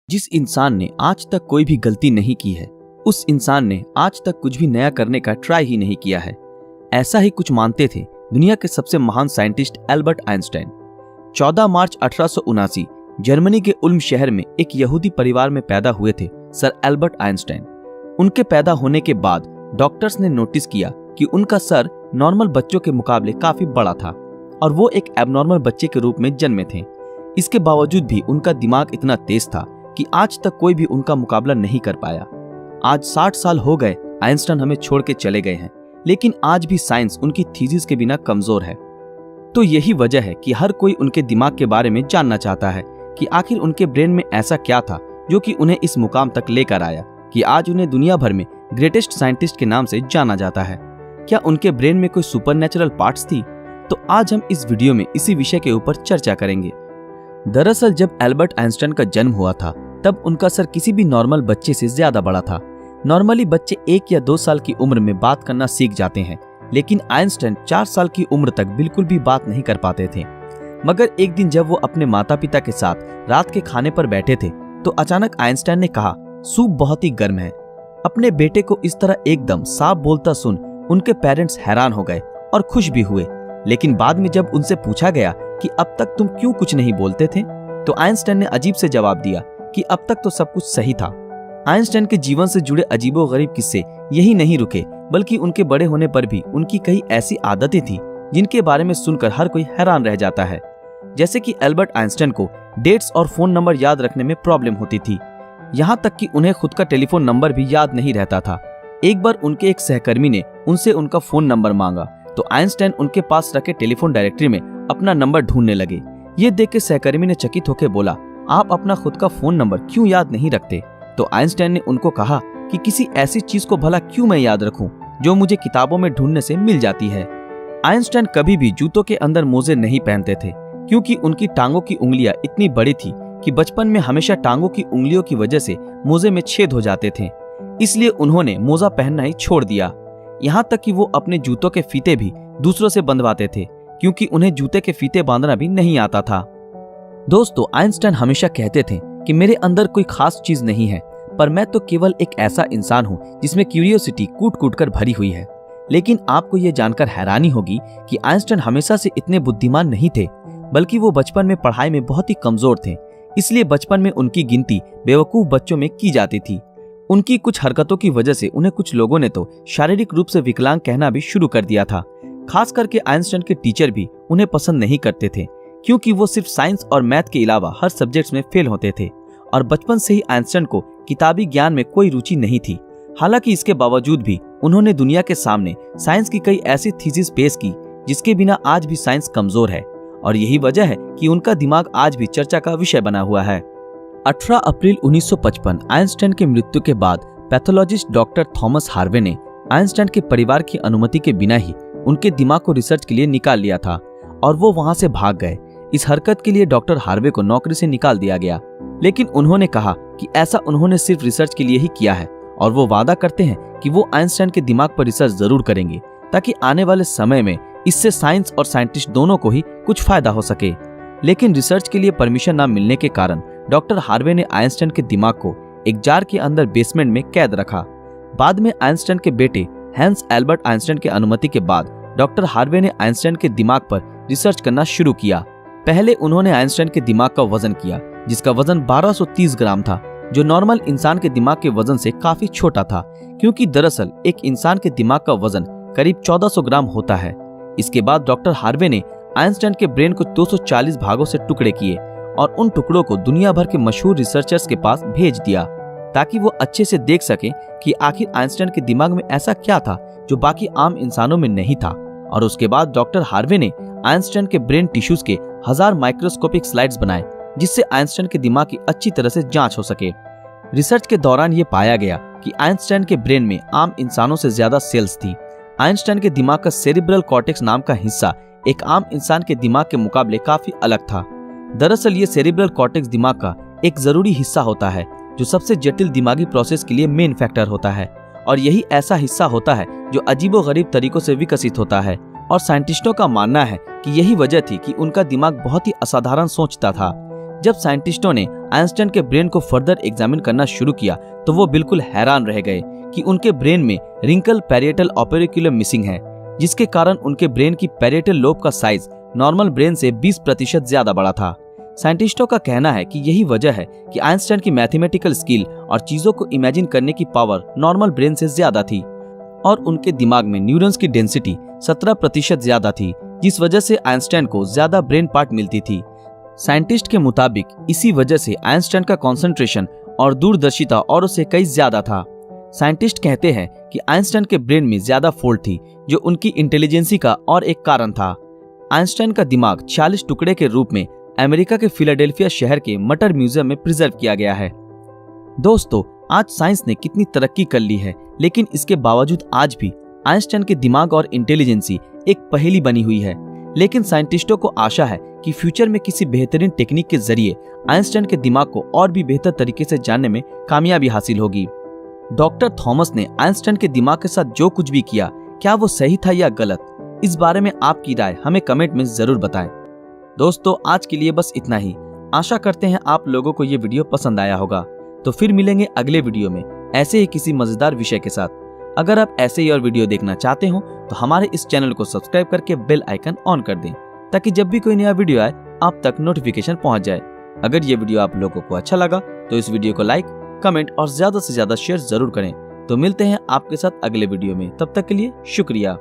जिस इंसान ने आज तक कोई भी गलती नहीं की है, उस इंसान ने आज तक कुछ भी नया करने का ट्राई ही नहीं किया है। ऐसा ही कुछ मानते थे दुनिया के सबसे महान साइंटिस्ट एल्बर्ट आइंस्टाइन। 14 मार्च 1879 जर्मनी के उल्म शहर में एक यहूदी परिवार में पैदा हुए थे सर एल्बर्ट आइंस्टाइन। उनके पैदा होने के बाद डॉक्टर्स ने नोटिस किया कि उनका सर नॉर्मल बच्चों के मुकाबले काफी बड़ा था और वो एक एबनॉर्मल बच्चे के रूप में जन्मे थे। इसके बावजूद भी उनका दिमाग इतना तेज था कि आज तक कोई भी उनका मुकाबला नहीं कर पाया। आज 60 साल हो गए आइंस्टाइन हमें छोड़ के चले गए हैं, लेकिन आज भी साइंस उनकी थीसिस के बिना कमजोर है। तो यही वजह है कि हर कोई उनके दिमाग के बारे में जानना चाहता है कि आखिर उनके ब्रेन में ऐसा क्या था जो कि उन्हें इस मुकाम तक लेकर आया कि आज उन्हें दुनिया भर में ग्रेटेस्ट साइंटिस्ट के नाम से जाना जाता है। क्या उनके ब्रेन में कोई सुपरनैचुरल पार्ट्स थी? तो आज हम इस वीडियो में इसी विषय के ऊपर चर्चा करेंगे। दरअसल जब एल्बर्ट आइंस्टाइन का जन्म हुआ था तब उनका सर किसी भी नॉर्मल बच्चे से ज्यादा बड़ा था। नॉर्मली बच्चे 1 या 2 साल की उम्र में बात करना सीख जाते हैं, लेकिन आइंस्टाइन 4 साल की उम्र तक बिल्कुल भी बात नहीं कर पाते थे। मगर एक दिन जब वो अपने माता पिता के साथ रात के खाने पर बैठे थे तो अचानक आइंस्टाइन ने कहा, सूप बहुत ही गर्म है। अपने बेटे को इस तरह एकदम साफ बोलता सुन उनके पेरेंट्स हैरान हो गए और खुश भी हुए। लेकिन बाद में जब उनसे पूछा गया कि अब तक तुम क्यों कुछ नहीं बोलते थे, तो आइंस्टाइन ने अजीब से जवाब दिया कि अब तक तो सब कुछ सही था। आइंस्टाइन के जीवन से जुड़े अजीबोगरीब किस्से यही नहीं रुके, बल्कि उनके बड़े होने पर भी उनकी कई ऐसी आदतें थी जिनके बारे में सुनकर हर कोई हैरान रह जाता है। जैसे कि एल्बर्ट आइंस्टाइन को डेट्स और फोन नंबर याद रखने में प्रॉब्लम होती थी, यहाँ तक कि उन्हें खुद का टेलीफोन नंबर भी याद नहीं रहता था। एक बार उनके एक सहकर्मी ने उनसे उनका फोन नंबर मांगा तो आइंस्टाइन उनके पास रखे टेलीफोन डायरेक्टरी में अपना नंबर ढूंढने लगे। ये देख के सहकर्मी ने चकित होकर बोला, आप अपना खुद का फोन नंबर क्यों याद नहीं रखते? तो आइंस्टाइन ने उनको कहा कि किसी ऐसी चीज को भला क्यों मैं याद रखूं जो मुझे किताबों में ढूंढने से मिल जाती है। आइंस्टाइन कभी भी जूतों के अंदर मोजे नहीं पहनते थे, क्योंकि उनकी टांगों की उंगलियां इतनी बड़ी थी कि बचपन में हमेशा टांगों की उंगलियों की वजह से मोजे में छेद हो जाते थे। इसलिए उन्होंने मोजा पहनना ही छोड़ दिया। यहाँ तक कि वो अपने जूतों के फीते भी दूसरों से बंधवाते थे, क्योंकि उन्हें जूते के फीते बांधना भी नहीं आता था। दोस्तों, आइंस्टाइन हमेशा कहते थे कि मेरे अंदर कोई खास चीज नहीं है, पर मैं तो केवल एक ऐसा इंसान हूँ जिसमें क्यूरियोसिटी कूट कूट कर भरी हुई है। लेकिन आपको ये जानकर हैरानी होगी कि आइंस्टाइन हमेशा से इतने बुद्धिमान नहीं थे, बल्कि वो बचपन में पढ़ाई में बहुत ही कमजोर थे। इसलिए बचपन में उनकी गिनती बेवकूफ बच्चों में की जाती थी। उनकी कुछ हरकतों की वजह से उन्हें कुछ लोगों ने तो शारीरिक रूप से विकलांग कहना भी शुरू कर दिया था। खास करके आइंस्टाइन के टीचर भी उन्हें पसंद नहीं करते थे, क्योंकि वो सिर्फ साइंस और मैथ के अलावा हर सब्जेक्ट्स में फेल होते थे और बचपन से ही आइंस्टाइन को किताबी ज्ञान में कोई रुचि नहीं थी। हालांकि इसके बावजूद भी उन्होंने दुनिया के सामने साइंस की कई ऐसी थीसिस पेश की जिसके बिना आज भी साइंस कमजोर है, और यही वजह है कि उनका दिमाग आज भी चर्चा का विषय बना हुआ है। 18 अप्रैल 1955 आइंस्टाइन की मृत्यु के बाद पैथोलॉजिस्ट डॉक्टर थॉमस हार्वे ने आइंस्टाइन के परिवार की अनुमति के बिना ही उनके दिमाग को रिसर्च के लिए निकाल लिया था और वो वहां से भाग गए। इस हरकत के लिए डॉक्टर हार्वे को नौकरी से निकाल दिया गया, लेकिन उन्होंने कहा कि ऐसा उन्होंने सिर्फ रिसर्च के लिए ही किया है और वो वादा करते हैं कि वो आइंस्टाइन के दिमाग पर रिसर्च जरूर करेंगे ताकि आने वाले समय में इससे साइंस और साइंटिस्ट दोनों को ही कुछ फायदा हो सके। लेकिन रिसर्च के लिए परमिशन न मिलने के कारण डॉक्टर हार्वे ने आइंस्टाइन के दिमाग को एक जार के अंदर बेसमेंट में कैद रखा। बाद में आइंस्टाइन के बेटे हैंस एल्बर्ट आइंस्टाइन की अनुमति के बाद डॉक्टर हार्वे ने आइंस्टाइन के दिमाग पर रिसर्च करना शुरू किया। पहले उन्होंने आइंस्टाइन के दिमाग का वजन किया, जिसका वजन 1230 ग्राम था, जो नॉर्मल इंसान के दिमाग के वजन से काफी छोटा था, क्योंकि दरअसल एक इंसान के दिमाग का वजन करीब 1400 ग्राम होता है। इसके बाद डॉक्टर हार्वे ने आइंस्टाइन के ब्रेन को 240 भागों से टुकड़े किए और उन टुकड़ों को दुनिया भर के मशहूर रिसर्चर्स के पास भेज दिया ताकि वो अच्छे से देख सके कि आखिर आइंस्टाइन के दिमाग में ऐसा क्या था जो बाकी आम इंसानों में नहीं था। और उसके बाद डॉक्टर हार्वे ने आइंस्टाइन के ब्रेन टिश्यूज के 1000 माइक्रोस्कोपिक स्लाइड्स बनाए, जिससे आइंस्टाइन के दिमाग की अच्छी तरह से जांच हो सके। रिसर्च के दौरान ये पाया गया कि आइंस्टाइन के ब्रेन में आम इंसानों से ज्यादा सेल्स थी। आइंस्टाइन के दिमाग का सेरिब्रल कॉर्टेक्स नाम का हिस्सा एक आम इंसान के दिमाग के मुकाबले काफी अलग था। दरअसल ये सेरिब्रल कॉर्टेक्स दिमाग का एक जरूरी हिस्सा होता है जो सबसे जटिल दिमागी प्रोसेस के लिए मेन फैक्टर होता है, और यही ऐसा हिस्सा होता है जो अजीबोगरीब तरीकों से विकसित होता है। और साइंटिस्टों का मानना है कि यही वजह थी कि उनका दिमाग बहुत ही असाधारण सोचता था। जब साइंटिस्टों ने आइंस्टाइन के ब्रेन को फर्दर एग्जामिन करना शुरू किया तो वो बिल्कुल हैरान रह गए कि उनके ब्रेन में रिंकल पैरिएटल ओपेरिकुलम मिसिंग है, जिसके कारण उनके ब्रेन की पैरिएटल लोब का साइज नॉर्मल ब्रेन से 20% ज्यादा बड़ा था। साइंटिस्टों का कहना है कि यही वजह है कि आइंस्टाइन की मैथमेटिकल स्किल और चीजों को इमेजिन करने की पावर नॉर्मल ब्रेन से ज्यादा थी और उनके दिमाग में न्यूरॉन्स की डेंसिटी 17% ज्यादा थी, जिस वजह से आइंस्टाइन को ज्यादा ब्रेन पार्ट मिलती थी। साइंटिस्ट के मुताबिक इसी वजह से आइंस्टाइन का कंसंट्रेशन और दूरदर्शिता औरों से कई ज्यादा था। साइंटिस्ट कहते हैं कि आइंस्टाइन के ब्रेन में ज्यादा फोल्ड थी, जो उनकी इंटेलिजेंसी का और एक कारण था। आइंस्टाइन का दिमाग 46 टुकड़े के रूप में अमेरिका के फिलाडेल्फिया शहर के मटर म्यूजियम में प्रिजर्व किया गया है। दोस्तों, आज साइंस ने कितनी तरक्की कर ली है, लेकिन इसके बावजूद आज भी आइंस्टाइन के दिमाग और इंटेलिजेंसी एक पहेली बनी हुई है। लेकिन साइंटिस्टों को आशा है कि फ्यूचर में किसी बेहतरीन टेक्निक के जरिए आइंस्टाइन के दिमाग को और भी बेहतर तरीके से जानने में कामयाबी हासिल होगी। डॉक्टर थॉमस ने आइंस्टाइन के दिमाग के साथ जो कुछ भी किया, क्या वो सही था या गलत? इस बारे में आपकी राय हमें कमेंट में जरूर बताएं। दोस्तों, आज के लिए बस इतना ही। आशा करते हैं आप लोगों को ये वीडियो पसंद आया होगा। तो फिर मिलेंगे अगले वीडियो में ऐसे ही किसी मजेदार विषय के साथ। अगर आप ऐसे ही और वीडियो देखना चाहते हो तो हमारे इस चैनल को सब्सक्राइब करके बेल आइकन ऑन कर दें, ताकि जब भी कोई नया वीडियो आए आप तक नोटिफिकेशन पहुंच जाए। अगर ये वीडियो आप लोगों को अच्छा लगा तो इस वीडियो को लाइक, कमेंट और ज्यादा से ज्यादा शेयर जरूर करें। तो मिलते हैं आपके साथ अगले वीडियो में, तब तक के लिए शुक्रिया।